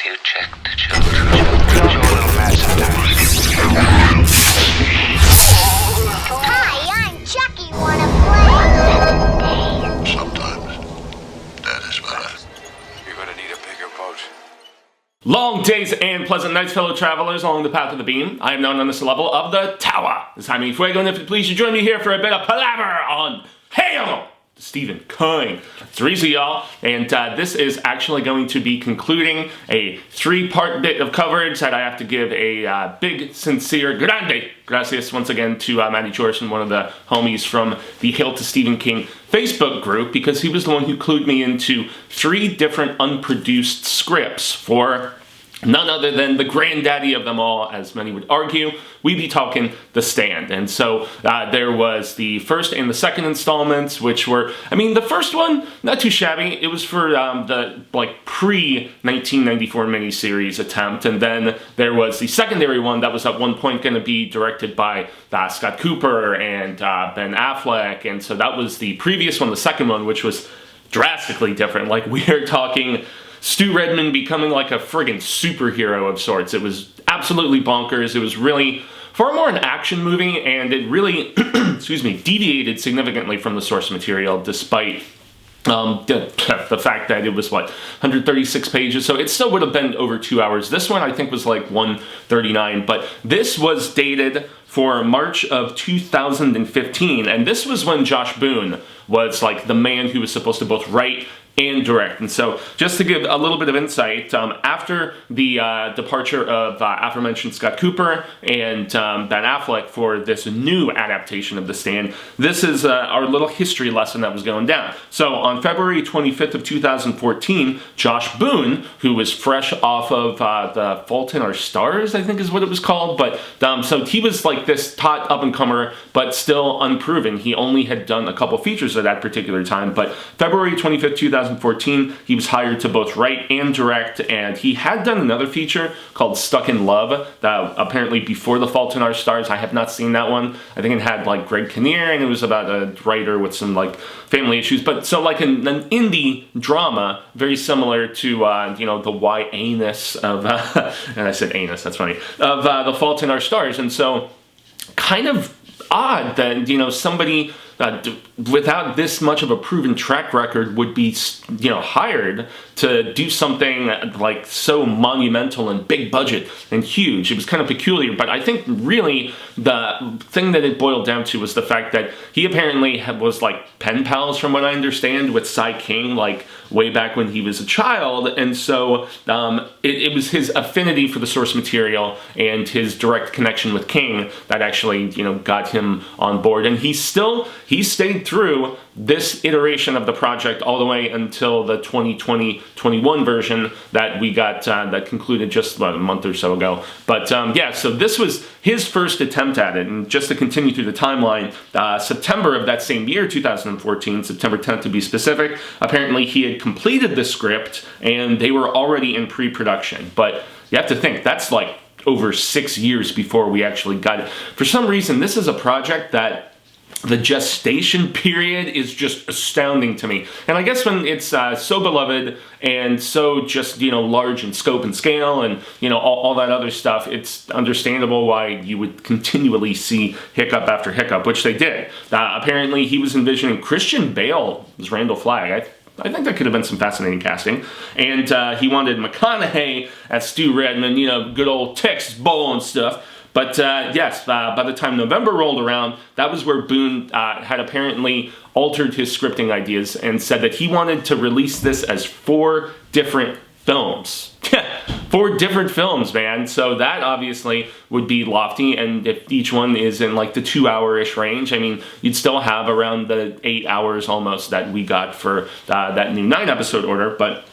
Have you checked the children? Your little master. Hi, I'm Chucky. Wanna play? Sometimes that is better. You're gonna need a bigger boat. Long days and pleasant nights, fellow travelers along the path of the beam. I am known on this level of the tower. This is Jaime Fuego, and if you please, you join me here for a bit of palaver on Hail to Stephen King. It's easy, y'all, and this is actually going to be concluding a three-part bit of coverage that I have to give a big, sincere, grande gracias once again to Matty Jorson, one of the homies from the Hail to Stephen King Facebook group, because he was the one who clued me into 3 different unproduced scripts for none other than the granddaddy of them all, as many would argue. We'd be talking The Stand. And so there was the first and the second installments, which were, I mean, the first one, not too shabby. It was for the pre-1994 miniseries attempt. And then there was the secondary one that was at one point going to be directed by Scott Cooper and Ben Affleck. And so that was the previous one, the second one, which was drastically different. Like, we are talking Stu Redman becoming like a friggin' superhero of sorts. It was absolutely bonkers. It was really far more an action movie, and it really, excuse me, deviated significantly from the source material, despite the fact that it was, 136 pages, so it still would have been over 2 hours. This one, I think, was like 139, but this was dated for March of 2015, and this was when Josh Boone was, like, the man who was supposed to both write and direct. And so, just to give a little bit of insight, after the departure of aforementioned Scott Cooper and Ben Affleck for this new adaptation of The Stand, this is our little history lesson that was going down. So, on February 25th of 2014, Josh Boone, who was fresh off of The Fault in Our Stars, I think is what it was called, but so he was like this hot up-and-comer, but still unproven. He only had done a couple features at that particular time, but February 25th, 2014, he was hired to both write and direct, and he had done another feature called Stuck in Love, that apparently before The Fault in Our Stars. I have not seen that one. I think it had like Greg Kinnear, and it was about a writer with some like family issues, but so like an indie drama, very similar to the why-anus of and I said anus, that's funny, of The Fault in Our Stars. And so kind of odd that somebody without this much of a proven track record would be hired to do something like so monumental and big budget and huge. It was kind of peculiar, but I think really the thing that it boiled down to was the fact that he apparently was like pen pals, from what I understand, with Cy King, like way back when he was a child, and so it was his affinity for the source material and his direct connection with King that actually got him on board, and he stayed through this iteration of the project all the way until the 2020-21 version that we got that concluded just about a month or so ago. But yeah, so this was his first attempt at it, and just to continue through the timeline, September of that same year, 2014, September 10th to be specific, apparently he had completed the script and they were already in pre-production. But you have to think, that's like over 6 years before we actually got it. For some reason, this is a project that the gestation period is just astounding to me. And I guess when it's so beloved and so just, large in scope and scale and, all that other stuff, it's understandable why you would continually see hiccup after hiccup, which they did. Apparently, he was envisioning Christian Bale as Randall Flagg. I think that could have been some fascinating casting. And he wanted McConaughey as Stu Redman, good old Texas Bowl and stuff. But yes, by the time November rolled around, that was where Boone had apparently altered his scripting ideas and said that he wanted to release this as 4 different films. 4 different films, man. So that obviously would be lofty, and if each one is in like the 2-hour-ish range, I mean, you'd still have around the 8 hours almost that we got for that new 9-episode order, but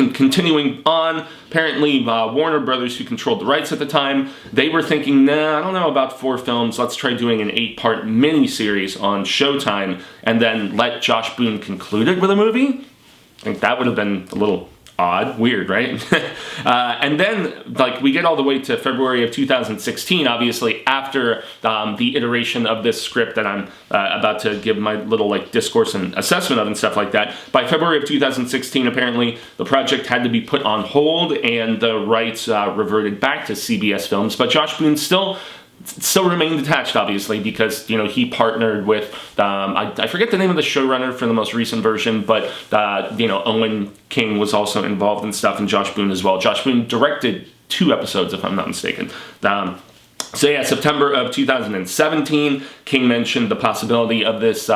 continuing on, apparently Warner Brothers, who controlled the rights at the time, they were thinking, nah, I don't know about 4 films, let's try doing an 8-part miniseries on Showtime, and then let Josh Boone conclude it with a movie. I think that would have been a little odd, weird, right? And then, like, we get all the way to February of 2016, obviously, after the iteration of this script that I'm about to give my little, like, discourse and assessment of and stuff like that. By February of 2016, apparently, the project had to be put on hold, and the rights reverted back to CBS Films, but Josh Boone still remained attached, obviously, because, you know, he partnered with, I forget the name of the showrunner for the most recent version, but, you know, Owen King was also involved in stuff, and Josh Boone as well. Josh Boone directed 2 episodes, if I'm not mistaken. So yeah, September of 2017, King mentioned the possibility of this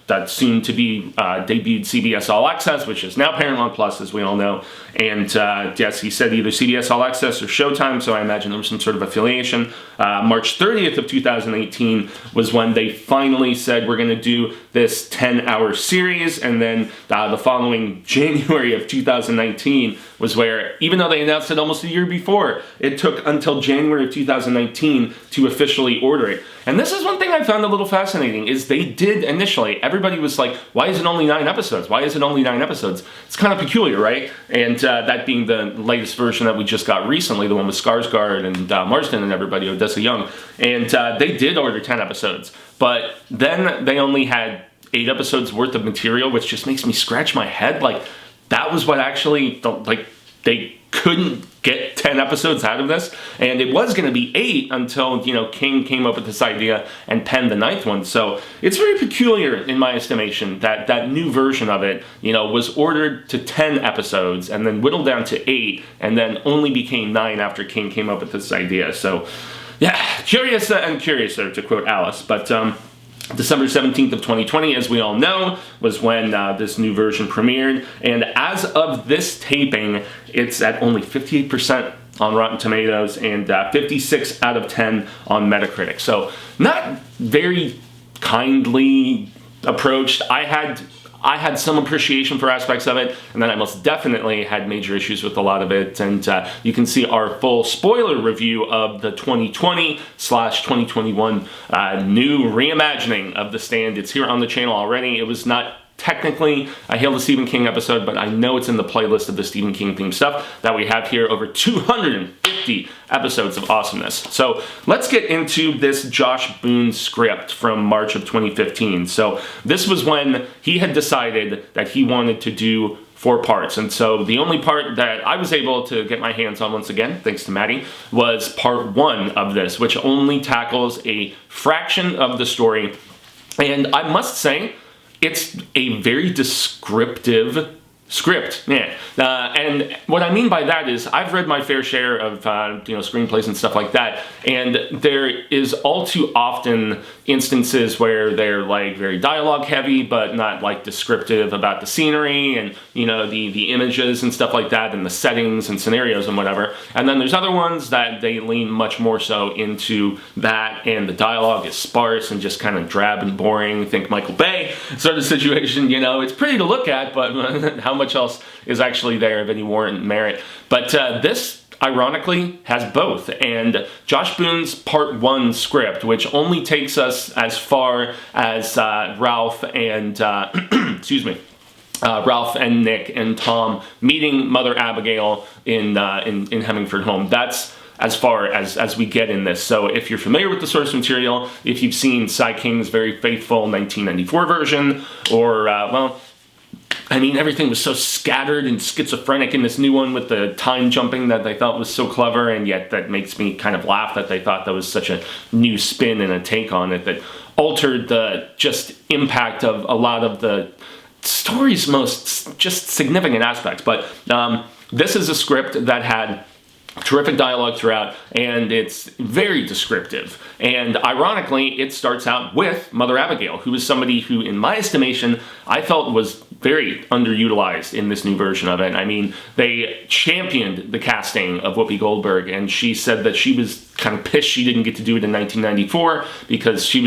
that soon to be debuted CBS All Access, which is now Paramount Plus, as we all know. And yes, he said either CBS All Access or Showtime, so I imagine there was some sort of affiliation. March 30th of 2018 was when they finally said we're going to do this 10-hour series, and then the following January of 2019 was where, even though they announced it almost a year before, it took until January of 2019 to officially order it. And this is one thing I found a little fascinating, is they did initially, everybody was like, why is it only 9 episodes? Why is it only 9 episodes? It's kind of peculiar, right? And that being the latest version that we just got recently, the one with Skarsgård and Marsden and everybody, Odessa Young. And they did order 10 episodes, but then they only had 8 episodes worth of material, which just makes me scratch my head. Like, that was what actually, like, they couldn't get 10 episodes out of this, and it was going to be 8 until, you know, King came up with this idea and penned the 9th one. So it's very peculiar, in my estimation, that that new version of it, you know, was ordered to 10 episodes and then whittled down to 8, and then only became 9 after King came up with this idea. So yeah, curious and curiouser, to quote Alice. But December 17th of 2020, as we all know, was when this new version premiered, and as of this taping, it's at only 58% on Rotten Tomatoes and 56 out of 10 on Metacritic. So not very kindly approached. I had some appreciation for aspects of it, and then I most definitely had major issues with a lot of it. And you can see our full spoiler review of the 2020/2021 new reimagining of The Stand. It's here on the channel already. It was not technically a Hail to Stephen King episode, but I know it's in the playlist of the Stephen King themed stuff that we have here. Over 250 episodes of awesomeness. So let's get into this Josh Boone script from March of 2015. So this was when he had decided that he wanted to do 4 parts. And so the only part that I was able to get my hands on, once again, thanks to Maddie, was part 1 of this, which only tackles a fraction of the story. And I must say, it's a very descriptive script, yeah. And what I mean by that is I've read my fair share of you know, screenplays and stuff like that, and there is all too often instances where they're like very dialogue heavy, but not like descriptive about the scenery and, you know, the images and stuff like that, and the settings and scenarios and whatever. And then there's other ones that they lean much more so into that, and the dialogue is sparse and just kind of drab and boring. Think Michael Bay sort of situation. You know, it's pretty to look at, but how much else is actually there of any warrant and merit? But this, ironically, has both. And Josh Boone's part 1 script, which only takes us as far as Ralph and excuse me, Ralph and Nick and Tom meeting Mother Abigail in Hemingford Home. That's as far as we get in this. So if you're familiar with the source material, if you've seen Cy King's very faithful 1994 version, or well, I mean, everything was so scattered and schizophrenic in this new one with the time jumping that they thought was so clever, and yet that makes me kind of laugh that they thought that was such a new spin and a take on it that altered the just impact of a lot of the story's most just significant aspects. But this is a script that had terrific dialogue throughout, and it's very descriptive. And ironically, it starts out with Mother Abigail, who is somebody who, in my estimation, I felt was very underutilized in this new version of it. I mean, they championed the casting of Whoopi Goldberg, and she said that she was kind of pissed she didn't get to do it in 1994 because she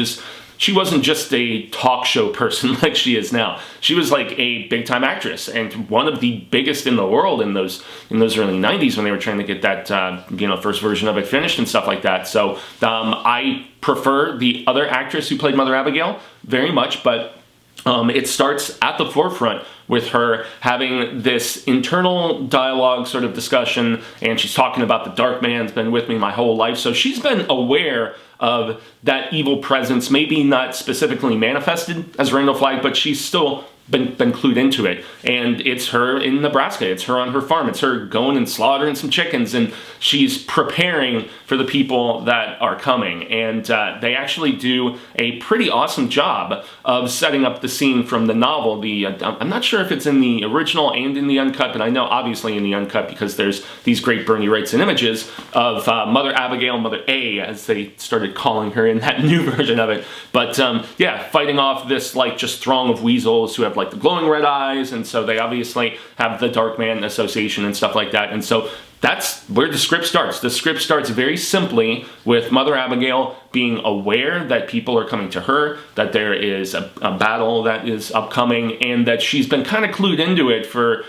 wasn't just a talk show person like she is now. She was like a big-time actress, and one of the biggest in the world in those early 90s when they were trying to get that you know, first version of it finished and stuff like that. So I prefer the other actress who played Mother Abigail very much, but It starts at the forefront with her having this internal dialogue sort of discussion, and she's talking about the dark man's been with me my whole life. So she's been aware of that evil presence, maybe not specifically manifested as Rainbow Flag, but she's still been clued into it. And it's her in Nebraska, it's her on her farm, it's her going and slaughtering some chickens, and she's preparing for the people that are coming. And they actually do a pretty awesome job of setting up the scene from the novel. I'm not sure if it's in the original and in the uncut, but I know obviously in the uncut because there's these great Bernie Wrightson images of Mother Abigail, Mother A, as they started calling her in that new version of it. But yeah, fighting off this like just throng of weasels who have like the glowing red eyes, and so they obviously have the Dark Man Association and stuff like that. And so that's where the script starts. The script starts very simply with Mother Abigail being aware that people are coming to her, that there is a battle that is upcoming, and that she's been kind of clued into it for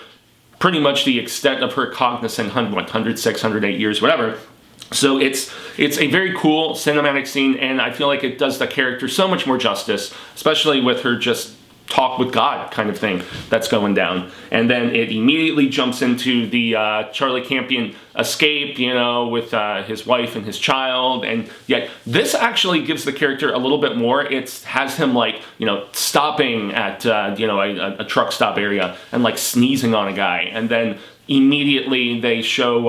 pretty much the extent of her cognizant 106, 108 years, whatever. So it's a very cool cinematic scene, and I feel like it does the character so much more justice, especially with her just talk with God kind of thing that's going down. And then it immediately jumps into the Charlie Campion escape, you know, with his wife and his child. And yet this actually gives the character a little bit more. It has him like, you know, stopping at, you know, a truck stop area and like sneezing on a guy. And then immediately they show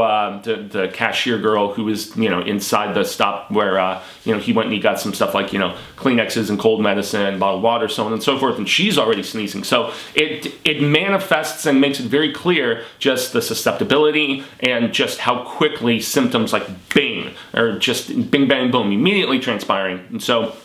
the cashier girl who is, you know, inside the stop where, you know, he went and he got some stuff like, you know, Kleenexes and cold medicine, bottled water, so on and so forth, and she's already sneezing. So it manifests and makes it very clear just the susceptibility and just how quickly symptoms like bing, or just bing, bang, boom, immediately transpiring. And so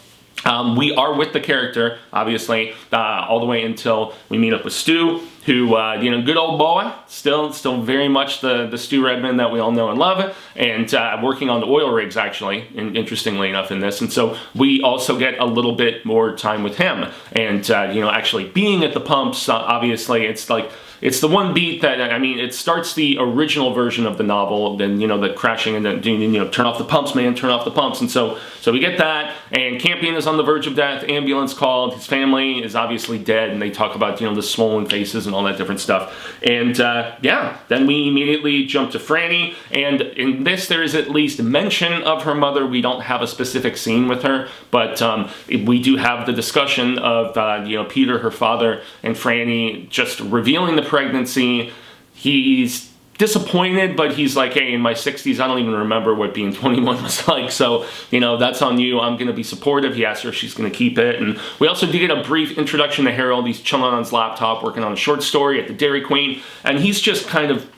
we are with the character, obviously, all the way until we meet up with Stu, who, you know, good old boy, still very much the Stu Redman that we all know and love, and working on the oil rigs, actually, interestingly enough, in this. And so we also get a little bit more time with him, and, you know, actually being at the pumps, obviously, it's like, it's the one beat that, I mean, it starts the original version of the novel, then, you know, the crashing and then, you know, turn off the pumps, man, turn off the pumps. And so we get that, and Campion is on the verge of death, ambulance called, his family is obviously dead, and they talk about, you know, the swollen faces and all that different stuff. And, yeah, then we immediately jump to Franny, and in this there is at least mention of her mother. We don't have a specific scene with her, but we do have the discussion of, you know, Peter, her father, and Franny just revealing the pregnancy. He's disappointed, but he's like, hey, in my 60s, I don't even remember what being 21 was like, so, you know, that's on you. I'm going to be supportive. He asks her if she's going to keep it. And we also do get a brief introduction to Harold. He's chilling on his laptop, working on a short story at the Dairy Queen, and he's just kind of,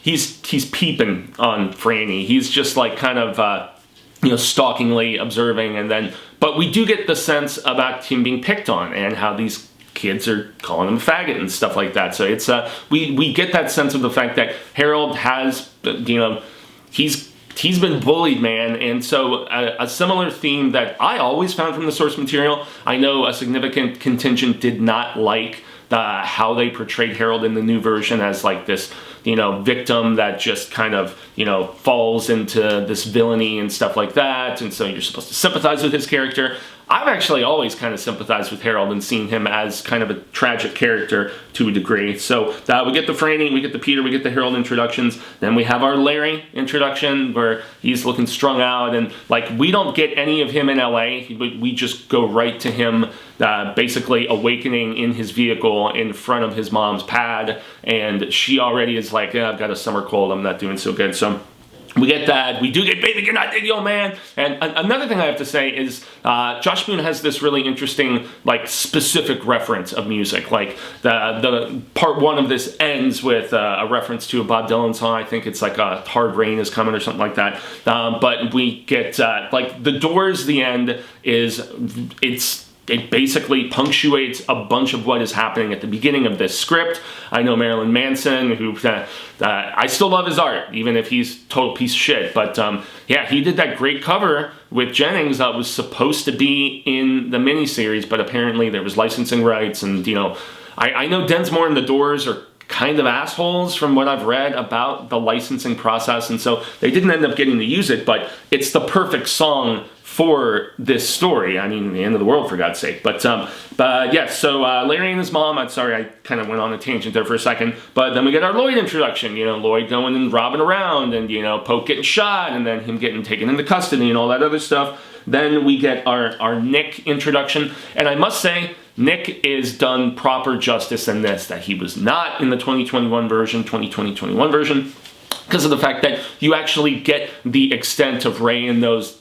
he's peeping on Franny. He's just like kind of, you know, stalkingly observing, and then, but we do get the sense about him being picked on and how these kids are calling him a faggot and stuff like that. So it's we get that sense of the fact that Harold has, you know, he's been bullied, man. And so a similar theme that I always found from the source material, I know a significant contingent did not like how they portrayed Harold in the new version as like this, you know, victim that just kind of, you know, falls into this villainy and stuff like that. And so you're supposed to sympathize with his character. I've actually always kind of sympathized with Harold and seen him as kind of a tragic character to a degree. So we get the Franny, we get the Peter, we get the Harold introductions. Then we have our Larry introduction where he's looking strung out, and like we don't get any of him in LA. We just go right to him basically awakening in his vehicle in front of his mom's pad, and she already is like, yeah, I've got a summer cold, I'm not doing so good. So we get that. We do get Baby You're Not Dead, Yo Man. And another thing I have to say is Josh Boone has this really interesting, like, specific reference of music. Like, the part one of this ends with a reference to a Bob Dylan song. I think it's like Hard Rain Is Coming or something like that. But we get, like, the Doors, the end is, it basically punctuates a bunch of what is happening at the beginning of this script. I know Marilyn Manson, who I still love his art, even if he's a total piece of shit. But yeah, he did that great cover with Jennings that was supposed to be in the miniseries, but apparently there was licensing rights. And, you know, I know Densmore and the Doors are kind of assholes from what I've read about the licensing process, and so they didn't end up getting to use it, but it's the perfect song for this story. I mean, the end of the world, for God's sake. But yeah, so Larry and his mom, I'm sorry, I kind of went on a tangent there for a second, but then we get our Lloyd introduction, you know, Lloyd going and robbing around, and, you know, Poke getting shot, and then him getting taken into custody and all that other stuff. Then we get our Nick introduction, and I must say, Nick is done proper justice in this, that he was not in the 2021 version, because of the fact that you actually get the extent of Ray and those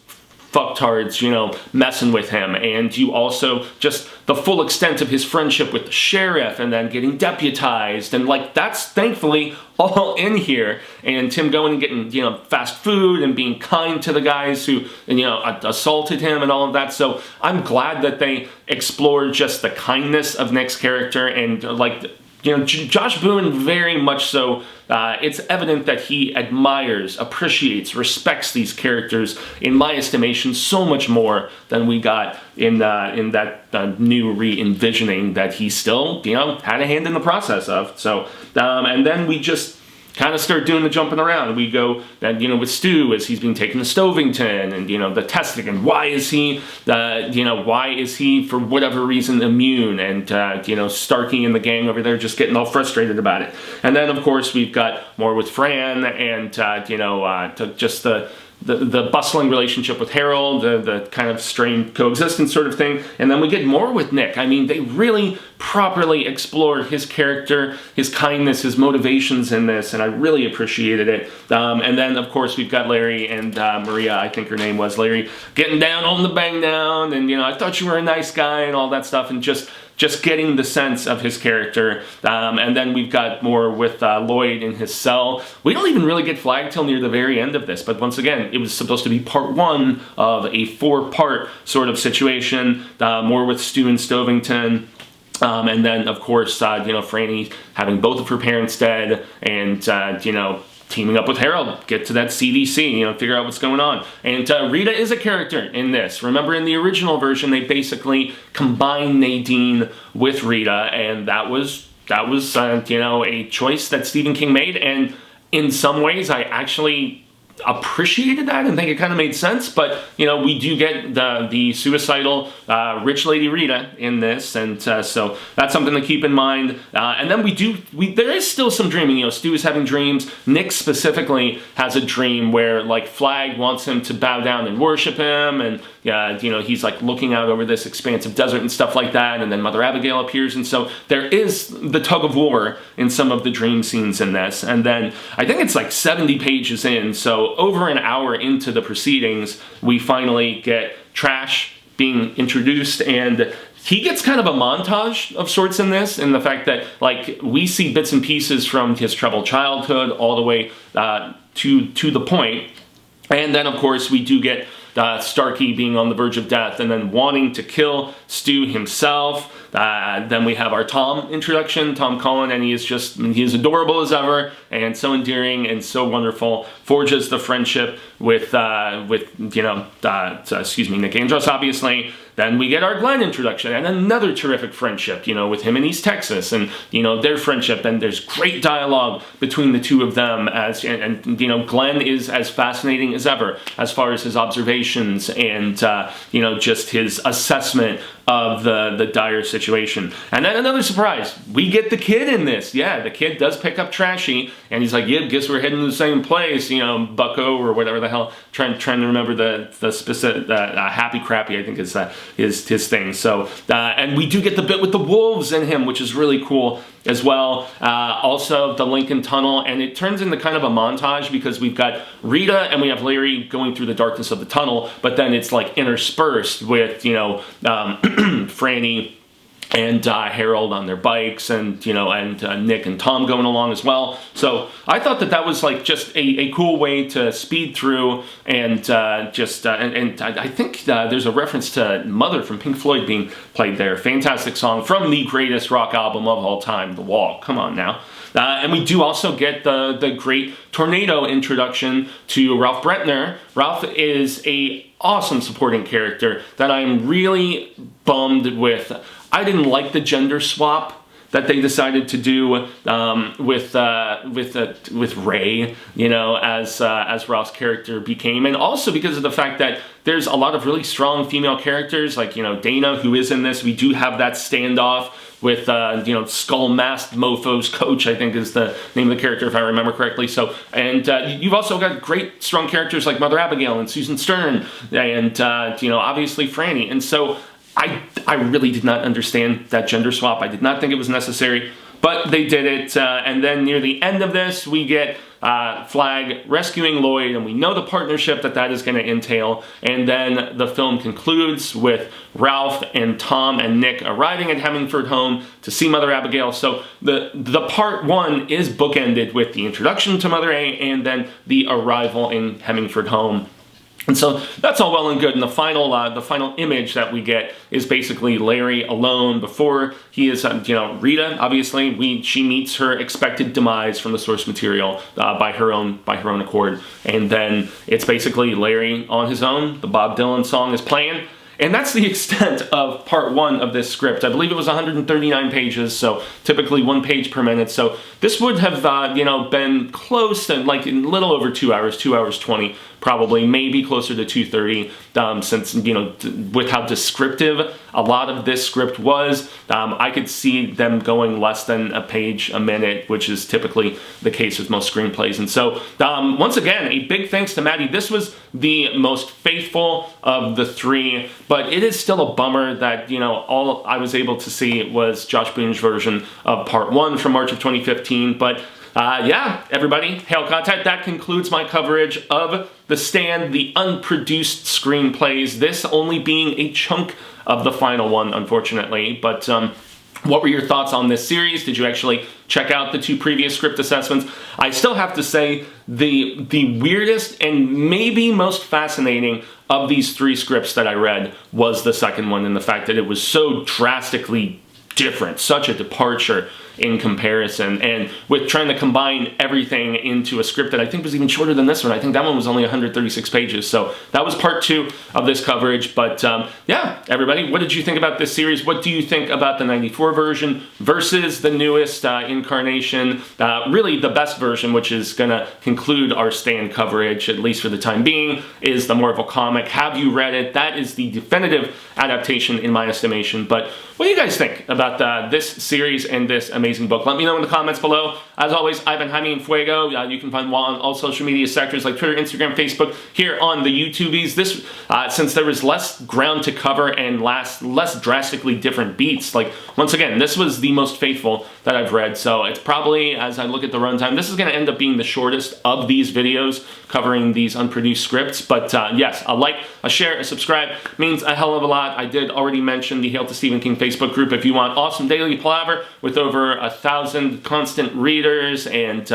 fucktards, you know, messing with him, and you also just the full extent of his friendship with the sheriff, and then getting deputized, and like that's thankfully all in here, and Tim going and getting, you know, fast food and being kind to the guys who, you know, assaulted him and all of that. So I'm glad that they explored just the kindness of Nick's character, and like, you know, Josh Boone very much so, it's evident that he admires, appreciates, respects these characters, in my estimation, so much more than we got in that new re-envisioning that he still, you know, had a hand in the process of. So, and then we just kind of start doing the jumping around. We go, you know, with Stu as he's being taken to Stovington, and, you know, the testing, and why is he, you know, why is he, for whatever reason, immune, and, you know, Starkey and the gang over there just getting all frustrated about it. And then, of course, we've got more with Fran, and, you know, just the bustling relationship with Harold, the kind of strained coexistence sort of thing. And then we get more with Nick. I mean, they really properly explored his character, his kindness, his motivations in this, and I really appreciated it. And then, of course, we've got Larry and Maria, I think her name was, Larry, getting down on the bang down, and, you know, I thought you were a nice guy and all that stuff, and just getting the sense of his character. And then we've got more with Lloyd in his cell. We don't even really get flagged till near the very end of this, but once again, it was supposed to be part one of a 4-part sort of situation, more with Stu and Stovington. And then, of course, you know, Franny having both of her parents dead, and, you know, teaming up with Harold, get to that CDC, you know, figure out what's going on. And Rita is a character in this. Remember, in the original version, they basically combined Nadine with Rita, and that was you know, a choice that Stephen King made, and in some ways, I actually appreciated that and think it kind of made sense. But, you know, we do get the suicidal rich lady Rita in this, and so that's something to keep in mind. And then there is still some dreaming. You know, Stu is having dreams. Nick specifically has a dream where, like, Flag wants him to bow down and worship him, and you know, he's like looking out over this expansive desert and stuff like that, and then Mother Abigail appears, and so there is the tug of war in some of the dream scenes in this. And then I think it's like 70 pages in, so over an hour into the proceedings, we finally get Trash being introduced, and he gets kind of a montage of sorts in this, in the fact that, like, we see bits and pieces from his troubled childhood all the way to the point. And then, of course, we do get Starkey being on the verge of death and then wanting to kill Stu himself. Then we have our Tom introduction, Tom Cullen, and he is adorable as ever, and so endearing and so wonderful. Forges the friendship with you know, Nick Andros, obviously. Then we get our Glenn introduction, and another terrific friendship, you know, with him in East Texas, and, you know, their friendship, and there's great dialogue between the two of them, and you know, Glenn is as fascinating as ever as far as his observations and, you know, just his assessment of the dire situation. And then another surprise, we get the kid in this. Yeah, the kid does pick up Trashy, and he's like, yeah, guess we're heading to the same place, you know, Bucko, or whatever the hell, trying to remember the specific, Happy Crappy, I think is his thing. So, and we do get the bit with the wolves in him, which is really cool as well. Also the Lincoln Tunnel, and it turns into kind of a montage, because we've got Rita and we have Larry going through the darkness of the tunnel, but then it's like interspersed with, you know, Franny and Harold on their bikes, and, you know, and Nick and Tom going along as well. So I thought that was like just a cool way to speed through, and and I think there's a reference to Mother from Pink Floyd being played there. Fantastic song from the greatest rock album of all time, The Wall. Come on now. And we do also get the great Tornado introduction to Ralph Brentner. Ralph is a awesome supporting character that I'm really bummed with. I didn't like the gender swap that they decided to do with Ray, you know, as Ralph's character became, and also because of the fact that there's a lot of really strong female characters, like, you know, Dana, who is in this. We do have that standoff with, you know, Skull-Masked Mofo's coach, I think is the name of the character, if I remember correctly. So, and you've also got great, strong characters like Mother Abigail and Susan Stern, and, you know, obviously Franny. And so I really did not understand that gender swap. I did not think it was necessary, but they did it. And then near the end of this, we get Flag rescuing Lloyd, and we know the partnership that is going to entail. And then the film concludes with Ralph and Tom and Nick arriving at Hemingford home to see Mother Abigail. So the part one is bookended with the introduction to Mother A and then the arrival in Hemingford home. And so that's all well and good, and the final image that we get is basically Larry alone before he is, you know, Rita. Obviously, she meets her expected demise from the source material by her own accord, and then it's basically Larry on his own. The Bob Dylan song is playing. And that's the extent of part one of this script. I believe it was 139 pages, so typically 1 page per minute. So this would have, you know, been close to like a little over 2 hours, 2 hours 20, probably, maybe closer to 2:30, since, you know, with how descriptive a lot of this script was, I could see them going less than a page a minute, which is typically the case with most screenplays. And so, once again, a big thanks to Maddie. This was the most faithful of the three, but it is still a bummer that, you know, all I was able to see was Josh Boone's version of part one from March of 2015, but yeah, everybody, hail Ka-Tet. That concludes my coverage of The Stand, the unproduced screenplays, this only being a chunk of the final one, unfortunately. But what were your thoughts on this series? Did you actually check out the 2 previous script assessments? I still have to say the weirdest and maybe most fascinating of these 3 scripts that I read was the second one, and the fact that it was so drastically different, such a departure in comparison, and with trying to combine everything into a script that I think was even shorter than this one. I think that one was only 136 pages. So that was part 2 of this coverage. But yeah, everybody, what did you think about this series? What do you think about the 94 version versus the newest incarnation? Really the best version, which is gonna conclude our Stand coverage, at least for the time being, is the Marvel comic. Have you read it? That is the definitive adaptation in my estimation. But what do you guys think about this series and this amazing book? Let me know in the comments below. As always, I've been Jaime and Fuego. You can find Juan on all social media sectors like Twitter, Instagram, Facebook, here on the YouTubies. This, since there was less ground to cover and less drastically different beats, like, once again, this was the most faithful that I've read, so it's probably, as I look at the runtime, this is going to end up being the shortest of these videos covering these unproduced scripts. But yes, a like, a share, a subscribe means a hell of a lot. I did already mention the Hail to Stephen King Facebook group if you want awesome daily palaver with over 1,000 constant readers and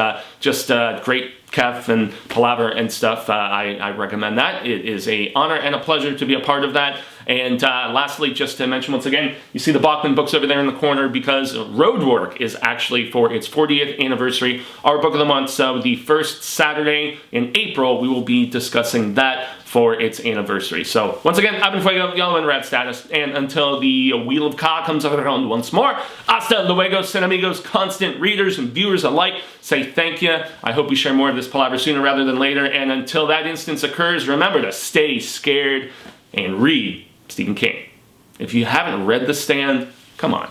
just great Kef and palaver and stuff. I recommend that. It is an honor and a pleasure to be a part of that. And lastly, just to mention once again, you see the Bachman books over there in the corner because Roadwork is actually for its 40th anniversary, our book of the month. So the first Saturday in April, we will be discussing that for its anniversary. So once again, I've been Fuego, Yellow and Red status, and until the Wheel of Ka comes around once more, hasta luego, cinemigos, constant readers and viewers alike, say thank you. I hope we share more of this palaver sooner rather than later, and until that instance occurs, remember to stay scared and read Stephen King. If you haven't read The Stand, come on.